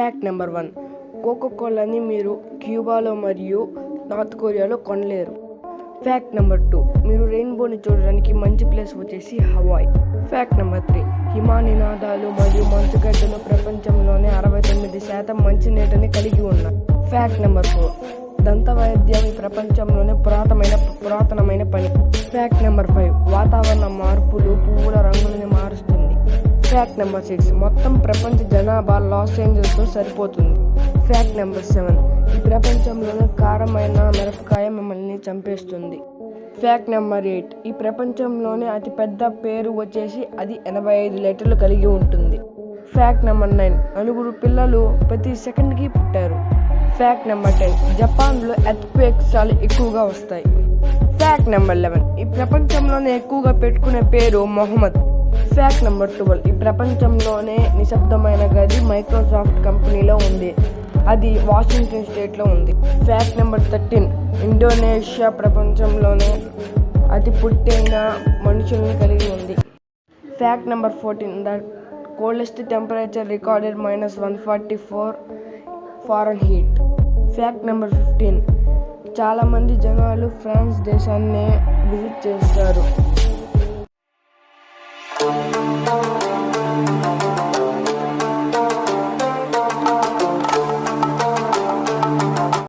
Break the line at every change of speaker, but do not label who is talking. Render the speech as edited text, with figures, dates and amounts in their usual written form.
Fact number 1, కోకోకోలాని మీరు క్యూబాలో మరియు north కొరియాలో కొనలేరు. ఫ్యాక్ట్ నెంబర్ 2, మీరు రెయిన్బోని చూడడానికి మంచి ప్లేస్ వచ్చేసి హవాయ్. ఫ్యాక్ట్ నెంబర్ 3, హిమనీనదాలు మరియు మంచుగడ్డలు ప్రపంచంలోనే 69% మంచినీటిని కలిగి ఉన్నాయి. ఫ్యాక్ట్ నెంబర్ 4, దంతవైద్యం ఈ ప్రపంచంలోనే పురాతనమైన పని. ఫ్యాక్ట్ నెంబర్ 5, వాతావరణ మార్పులు పువ్వుల రంగులని మారుస్తుంది. ఫ్యాక్ట్ నెంబర్ 6, మొత్తం ప్రపంచ జనాభా లాస్ ఏంజల్స్తో సరిపోతుంది. ఫ్యాక్ట్ నెంబర్ 7, ఈ ప్రపంచంలోనే కారమైన మిరపకాయ మిమ్మల్ని చంపేస్తుంది. ఫ్యాక్ట్ నెంబర్ 8, ఈ ప్రపంచంలోనే అతిపెద్ద పేరు వచ్చేసి అది 85 లీటర్లు కలిగి ఉంటుంది. ఫ్యాక్ట్ నెంబర్ 9, 9 పిల్లలు ప్రతి సెకండ్కి పుట్టారు. ఫ్యాక్ట్ నెంబర్ 10, జపాన్లో ఎర్త్క్వేక్స్ చాలా ఎక్కువగా వస్తాయి. ఫ్యాక్ట్ నెంబర్ 11, ఈ ప్రపంచంలోనే ఎక్కువగా పెట్టుకునే పేరు మొహమ్మద్. ఫ్యాక్ట్ నెంబర్ 12, ఈ ప్రపంచంలోనే నిశ్శబ్దమైన గది మైక్రోసాఫ్ట్ కంపెనీలో ఉంది. అది వాషింగ్టన్ స్టేట్లో ఉంది. ఫ్యాక్ట్ నెంబర్ 13, ఇండోనేషియా ప్రపంచంలోనే అతి పొట్టైన మనుషుల్ని కలిగి ఉంది. Fact number 14, the coldest temperature recorded -144 Fahrenheit. Fact number 15, చాలామంది జనాలు ఫ్రాన్స్ దేశాన్ని విజిట్ చేస్తారు.